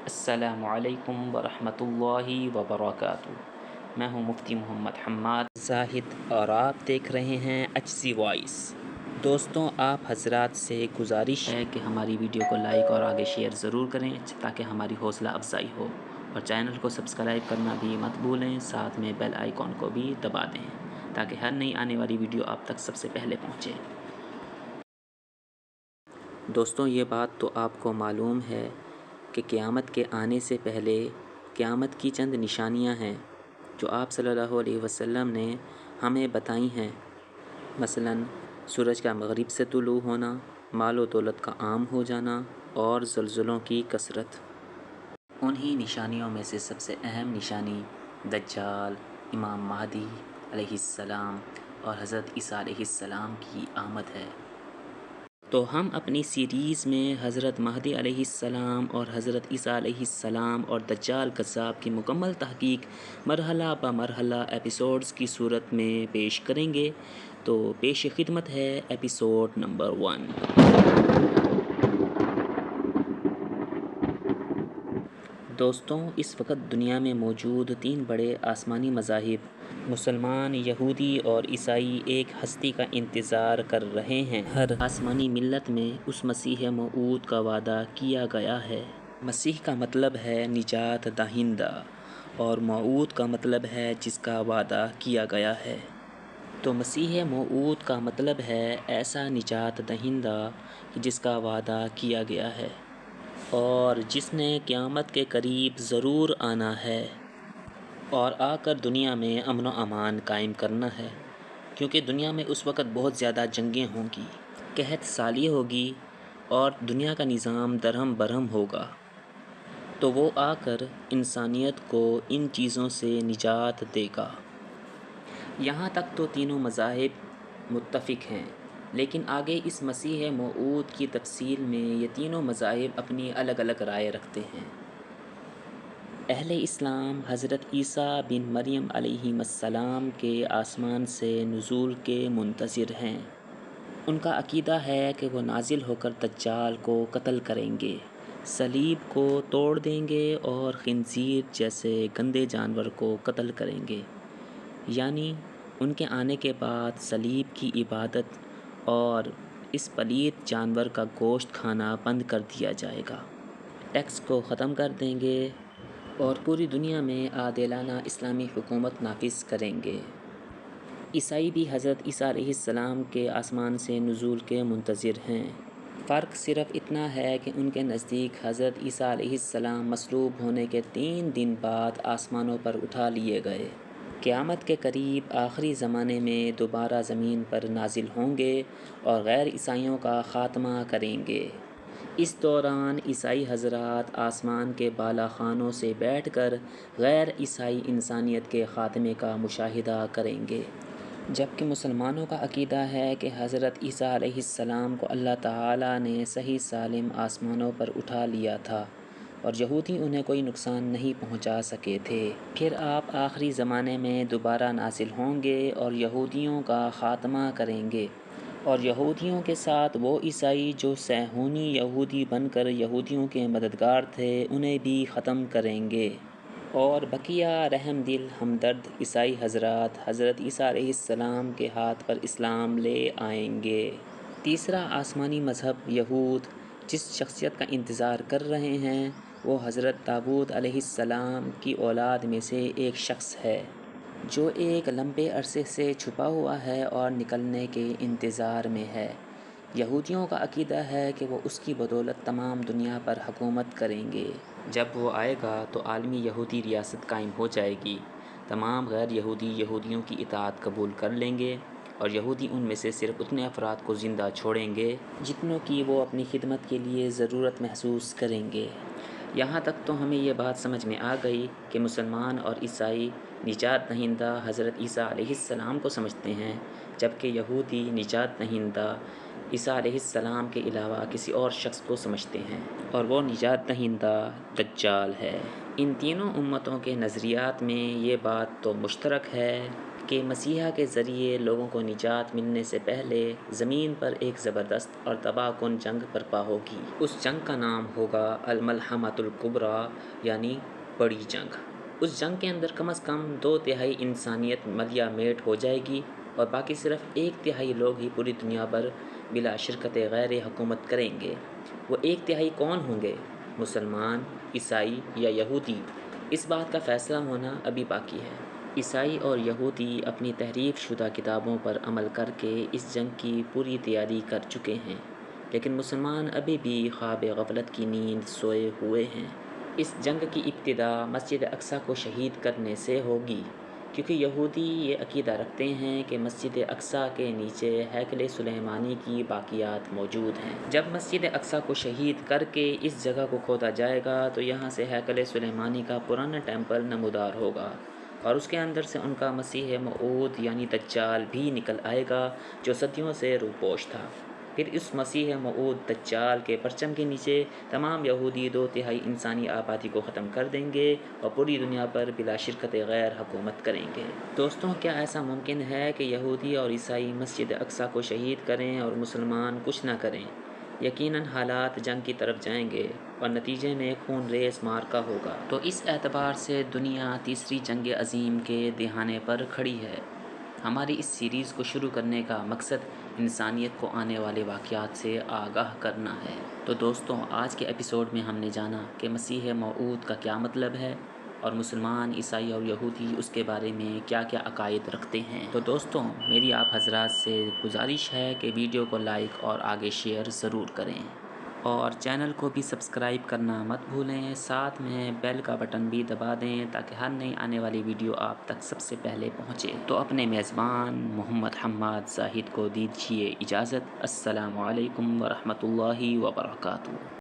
السلام علیکم ورحمۃ اللہ وبرکاتہ۔ میں ہوں مفتی محمد حماد زاہد اور آپ دیکھ رہے ہیں HC وائس۔ دوستوں، آپ حضرات سے گزارش ہے کہ ہماری ویڈیو کو لائک اور آگے شیئر ضرور کریں تاکہ ہماری حوصلہ افزائی ہو، اور چینل کو سبسکرائب کرنا بھی مت بھولیں، ساتھ میں بیل آئیکن کو بھی دبا دیں تاکہ ہر نئی آنے والی ویڈیو آپ تک سب سے پہلے پہنچے۔ دوستوں، یہ بات تو آپ کو معلوم ہے کہ قیامت کے آنے سے پہلے قیامت کی چند نشانیاں ہیں جو آپ صلی اللہ علیہ وسلم نے ہمیں بتائی ہیں۔ مثلاً سورج کا مغرب سے طلوع ہونا، مال و دولت کا عام ہو جانا اور زلزلوں کی کثرت۔ انہی نشانیوں میں سے سب سے اہم نشانی دجال، امام مہدی علیہ السلام اور حضرت عیسیٰ علیہ السلام کی آمد ہے۔ تو ہم اپنی سیریز میں حضرت مہدی علیہ السلام اور حضرت عیسیٰ علیہ السلام اور دجال کذاب کی مکمل تحقیق مرحلہ بہ مرحلہ ایپیسوڈز کی صورت میں پیش کریں گے۔ تو پیش خدمت ہے ایپیسوڈ نمبر 1۔ دوستوں، اس وقت دنیا میں موجود 3 بڑے آسمانی مذاہب مسلمان، یہودی اور عیسائی ایک ہستی کا انتظار کر رہے ہیں۔ ہر آسمانی ملت میں اس مسیح موعود کا وعدہ کیا گیا ہے۔ مسیح کا مطلب ہے نجات دہندہ اور موعود کا مطلب ہے جس کا وعدہ کیا گیا ہے۔ تو مسیح موعود کا مطلب ہے ایسا نجات دہندہ جس کا وعدہ کیا گیا ہے اور جس نے قیامت کے قریب ضرور آنا ہے اور آ کر دنیا میں امن و امان قائم کرنا ہے، کیونکہ دنیا میں اس وقت بہت زیادہ جنگیں ہوں گی، قحط سالی ہوگی اور دنیا کا نظام درہم برہم ہوگا۔ تو وہ آ کر انسانیت کو ان چیزوں سے نجات دے گا۔ یہاں تک تو تینوں مذاہب متفق ہیں، لیکن آگے اس مسیح موعود کی تفصیل میں یہ تینوں مذاہب اپنی الگ الگ رائے رکھتے ہیں۔ اہل اسلام حضرت عیسیٰ بن مریم علیہ السلام کے آسمان سے نزول کے منتظر ہیں۔ ان کا عقیدہ ہے کہ وہ نازل ہو کر دجال کو قتل کریں گے، صلیب کو توڑ دیں گے اور خنزیر جیسے گندے جانور کو قتل کریں گے، یعنی ان کے آنے کے بعد صلیب کی عبادت اور اس پلید جانور کا گوشت کھانا بند کر دیا جائے گا، ٹیکس کو ختم کر دیں گے اور پوری دنیا میں عادلانہ اسلامی حکومت نافذ کریں گے۔ عیسائی بھی حضرت عیسیٰ علیہ السلام کے آسمان سے نزول کے منتظر ہیں۔ فرق صرف اتنا ہے کہ ان کے نزدیک حضرت عیسیٰ علیہ السلام مصلوب ہونے کے 3 دن بعد آسمانوں پر اٹھا لیے گئے۔ قیامت کے قریب آخری زمانے میں دوبارہ زمین پر نازل ہوں گے اور غیر عیسائیوں کا خاتمہ کریں گے۔ اس دوران عیسائی حضرات آسمان کے بالا خانوں سے بیٹھ کر غیر عیسائی انسانیت کے خاتمے کا مشاہدہ کریں گے، جبکہ مسلمانوں کا عقیدہ ہے کہ حضرت عیسیٰ علیہ السلام کو اللہ تعالیٰ نے صحیح سالم آسمانوں پر اٹھا لیا تھا اور یہودی انہیں کوئی نقصان نہیں پہنچا سکے تھے۔ پھر آپ آخری زمانے میں دوبارہ نازل ہوں گے اور یہودیوں کا خاتمہ کریں گے، اور یہودیوں کے ساتھ وہ عیسائی جو صہیونی یہودی بن کر یہودیوں کے مددگار تھے انہیں بھی ختم کریں گے، اور بقیہ رحم دل ہمدرد عیسائی حضرات حضرت عیسیٰ علیہ السلام کے ہاتھ پر اسلام لے آئیں گے۔ تیسرا آسمانی مذہب یہود جس شخصیت کا انتظار کر رہے ہیں وہ حضرت داؤد علیہ السلام کی اولاد میں سے ایک شخص ہے جو ایک لمبے عرصے سے چھپا ہوا ہے اور نکلنے کے انتظار میں ہے۔ یہودیوں کا عقیدہ ہے کہ وہ اس کی بدولت تمام دنیا پر حکومت کریں گے۔ جب وہ آئے گا تو عالمی یہودی ریاست قائم ہو جائے گی، تمام غیر یہودی یہودیوں کی اطاعت قبول کر لیں گے اور یہودی ان میں سے صرف اتنے افراد کو زندہ چھوڑیں گے جتنوں کی وہ اپنی خدمت کے لیے ضرورت محسوس کریں گے۔ یہاں تک تو ہمیں یہ بات سمجھ میں آ گئی کہ مسلمان اور عیسائی نجات دہندہ حضرت عیسیٰ علیہ السلام کو سمجھتے ہیں، جبکہ یہودی نجات دہندہ عیسیٰ علیہ السلام کے علاوہ کسی اور شخص کو سمجھتے ہیں، اور وہ نجات دہندہ دجال ہے۔ ان تینوں امتوں کے نظریات میں یہ بات تو مشترک ہے کہ مسیحا کے ذریعے لوگوں کو نجات ملنے سے پہلے زمین پر ایک زبردست اور تباہ کن جنگ برپا ہوگی۔ اس جنگ کا نام ہوگا الملحمۃ الکبریٰ، یعنی بڑی جنگ۔ اس جنگ کے اندر کم از کم 2/3 انسانیت ملیا میٹ ہو جائے گی اور باقی صرف 1/3 لوگ ہی پوری دنیا پر بلا شرکت غیر حکومت کریں گے۔ وہ 1/3 کون ہوں گے؟ مسلمان، عیسائی یا یہودی؟ اس بات کا فیصلہ ہونا ابھی باقی ہے۔ عیسائی اور یہودی اپنی تحریف شدہ کتابوں پر عمل کر کے اس جنگ کی پوری تیاری کر چکے ہیں، لیکن مسلمان ابھی بھی خواب غفلت کی نیند سوئے ہوئے ہیں۔ اس جنگ کی ابتدا مسجد اقصیٰ کو شہید کرنے سے ہوگی، کیونکہ یہودی یہ عقیدہ رکھتے ہیں کہ مسجد اقصیٰ کے نیچے ہیکل سلیمانی کی باقیات موجود ہیں۔ جب مسجد اقصیٰ کو شہید کر کے اس جگہ کو کھودا جائے گا تو یہاں سے ہیکل سلیمانی کا پرانا ٹیمپل نمودار ہوگا اور اس کے اندر سے ان کا مسیح موعود یعنی دجال بھی نکل آئے گا جو صدیوں سے روپوش تھا۔ پھر اس مسیح موعود دجال کے پرچم کے نیچے تمام یہودی 2/3 انسانی آبادی کو ختم کر دیں گے اور پوری دنیا پر بلا شرکت غیر حکومت کریں گے۔ دوستوں، کیا ایسا ممکن ہے کہ یہودی اور عیسائی مسجد اقصیٰ کو شہید کریں اور مسلمان کچھ نہ کریں؟ یقیناً حالات جنگ کی طرف جائیں گے اور نتیجے میں خون ریز معرکہ ہوگا۔ تو اس اعتبار سے دنیا تیسری جنگ عظیم کے دہانے پر کھڑی ہے۔ ہماری اس سیریز کو شروع کرنے کا مقصد انسانیت کو آنے والے واقعات سے آگاہ کرنا ہے۔ تو دوستوں، آج کے ایپیسوڈ میں ہم نے جانا کہ مسیح موعود کا کیا مطلب ہے اور مسلمان، عیسائی اور یہودی اس کے بارے میں کیا کیا عقائد رکھتے ہیں۔ تو دوستوں، میری آپ حضرات سے گزارش ہے کہ ویڈیو کو لائک اور آگے شیئر ضرور کریں اور چینل کو بھی سبسکرائب کرنا مت بھولیں، ساتھ میں بیل کا بٹن بھی دبا دیں تاکہ ہر نئی آنے والی ویڈیو آپ تک سب سے پہلے پہنچے۔ تو اپنے میزبان محمد حماد زاہد کو دیجیے اجازت۔ السلام علیکم ورحمۃ اللہ وبرکاتہ۔